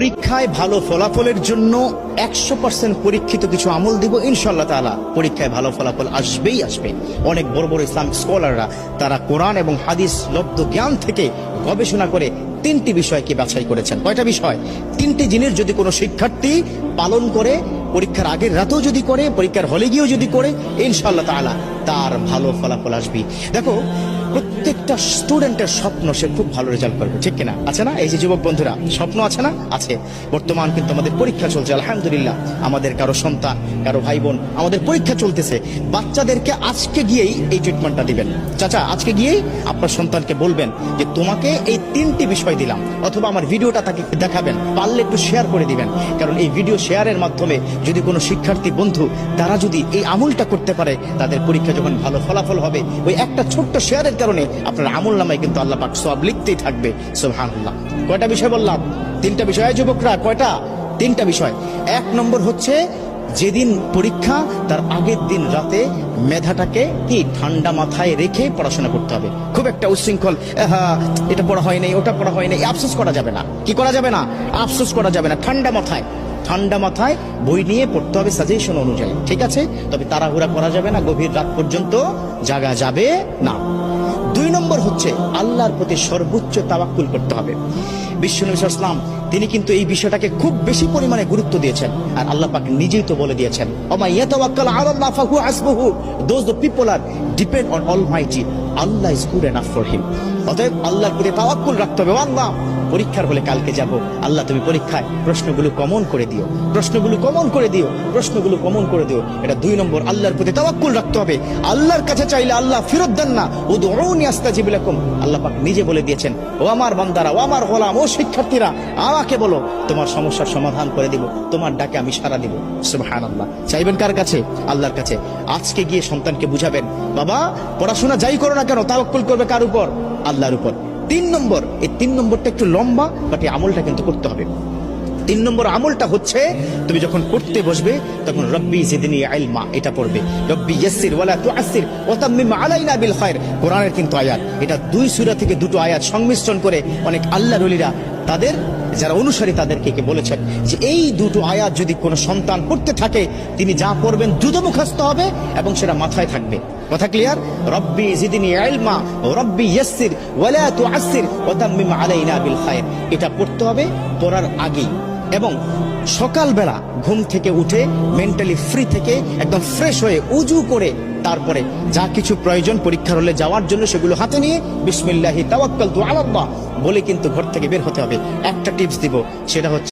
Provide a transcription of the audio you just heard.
পরীক্ষায় ভালো ফলাফলের জন্য 100% পরীক্ষিত কিছু আমল দিব ইনশাআল্লাহ তাআলা। পরীক্ষায় ভালো ফলাফল আসবেই আসবে। অনেক বড় বড় ইসলামিক স্কলাররা তারা কোরআন এবং হাদিস লব্ধ জ্ঞান থেকে গবেষণা করে 3টি বিষয়কে বাছাই করেছেন। কয়টা বিষয়? 3টি জিনিস যদি কোনো শিক্ষার্থী পালন করে, পরীক্ষার আগের রাতেও যদি করে, পরীক্ষার হলে গিয়েও যদি করে, ইনশাআল্লাহ তাআলা তার ভালো ফলাফল আসবে। দেখো, প্রত্যেকটা স্টুডেন্টের স্বপ্ন সে খুব ভালো রেজাল্ট করবে, ঠিক কিনা? আছে না? এই যে যুবক বন্ধুরা, স্বপ্ন আছে না? আছে। বর্তমান কিন্তু আমাদের পরীক্ষা চলছে, আলহামদুলিল্লাহ। আমাদের কারো সন্তান, কারো ভাই বোন, আমাদের পরীক্ষা চলতেছে। বাচ্চাদেরকে আজকে গিয়েই এই ট্রিটমেন্টটা দিবেন। চাচা, আজকে গিয়েই আপনার সন্তানকে বলবেন যে তোমাকে এই 3টি বিষয় দিলাম, অথবা আমার ভিডিওটা তাকে দেখাবেন, পারলে একটু শেয়ার করে দিবেন। কারণ এই ভিডিও শেয়ারের মাধ্যমে যদি কোনো শিক্ষার্থী বন্ধু তারা যদি এই আমলটা করতে পারে, তাদের পরীক্ষা যখন ভালো ফলাফল হবে, ওই একটা ছোট্ট শেয়ারের কারণে আপনার আমল নামায় কিন্তু আল্লাহ পাক সওয়াব লিখতেই থাকবে। সুবহানাল্লাহ। কয়টা বিষয় বললাম? 3টা বিষয়। যুবকরা, কয়টা? 3টা বিষয়। 1 নম্বর হচ্ছে, যেদিন পরীক্ষা তার আগের দিন রাতে মেধাটাকে কি ঠান্ডা মাথায় রেখে পড়াশোনা করতে হবে। খুব একটা উচ্ছৃঙ্খল, এটা পড়া হয় নাই, ওটা পড়া হয় নাই, আফসোস করা যাবে না। কি করা যাবে না? আফসোস করা যাবে না। ঠান্ডা মাথায় বই নিয়ে পড়তে হবে সাজেশন অনুযায়ী, ঠিক আছে? তবে তাড়াহুড়া করা যাবে না, গভীর রাত পর্যন্ত জাগা যাবে না। 2 নম্বর হচ্ছে, আল্লাহর প্রতি সর্বোচ্চ তাওয়াক্কুল করতে হবে। বিশ্বনবী সাল্লাল্লাহু আলাইহি ওয়াসাল্লাম তিনি কিন্তু এই বিষয়টাকে খুব বেশি পরিমাণে গুরুত্ব দিয়েছেন। আর আল্লাহ পাক নিজেই তো বলে দিয়েছেন, ওমা ইয়াতাওয়াক্কাল আলাল্লাহ ফাহুয়া হাসবুহু, those the people are depend on almighty, Allah is good enough for him. অতএব আল্লাহর প্রতি তাওয়াক্কুল রাখতে হবে। আল্লাহ, পরীক্ষার হলে কালকে যাব, আল্লাহ তুমি পরীক্ষায় প্রশ্নগুলো কমন করে দিও, প্রশ্নগুলো কমন করে দিও, প্রশ্নগুলো কমন করে দিও। এটা 2 নম্বর, আল্লাহর প্রতি তাওয়াক্কুল রাখতে হবে। আল্লাহর কাছে চাইলে আল্লাহ ফেরত দেন না। উদউনি আস্তাজিব লাকুম, আল্লাহ পাক নিজে বলে দিয়েছেন, ও আমার বান্দারা, ও আমার গোলাম, ও শিক্ষার্থীরা, আমাকে বলো, তোমার সমস্যার সমাধান করে দিব, তোমার ডাকে আমি সাড়া দিব। সুবহানাল্লাহ। চাইবেন কার কাছে? আল্লাহর কাছে। আজকে গিয়ে সন্তানকে বুঝাবেন, বাবা পড়াশোনা যাই করো না কেন, তাওয়াক্কুল করবে কার উপর? আল্লাহর উপর। 3 নম্বর, এই 3 নম্বরটা একটু লম্বা, বাট এই আমলটা কিন্তু করতে হবে। 3 নম্বর আমলটা হচ্ছে, তুমি যখন পড়তে বসবে তখন রব্বি জিদনি ইলমা এটা পড়বে। রব্বি ইয়াসসির ওয়ালা তুআসসির ওয়া তাম্মিম আলাইনা বিল খায়র, কোরআনের কিন্তু আয়াত। এটা 2 সূরা থেকে 2টো আয়াত সংমিশ্রণ করে অনেক আল্লাহর ওলিরা তাদের যারা অনুসারী তাদেরকে বলেছেন যে এই 2টো আয়াত যদি কোনো সন্তান পড়তে থাকে, তিনি যা পড়বেন দ্রুত মুখস্থ হবে এবং সেটা মাথায় থাকবে। কথা ক্লিয়ার? রব্বি জিদনি ইলমা ওয়া রব্বি ইয়াসসির ওয়ালা তুআসসির ওয়া তাম্মিম আলাইনা বিল খায়র, এটা পড়তে হবে পড়ার আগেই। এবং সকালবেলা ঘুম থেকে উঠে মেন্টালি ফ্রি থেকে একদম ফ্রেশ হয়ে উজু করে তারপরে যা কিছু প্রয়োজন পরীক্ষার হলে যাওয়ার জন্য সেগুলো হাতে নিয়ে বিসমিল্লাহি তাওয়াক্কালতু আলাল্লাহ বলে কিন্তু ঘর থেকে বের হতে হবে। একটা টিপস দিব, সেটা হচ্ছে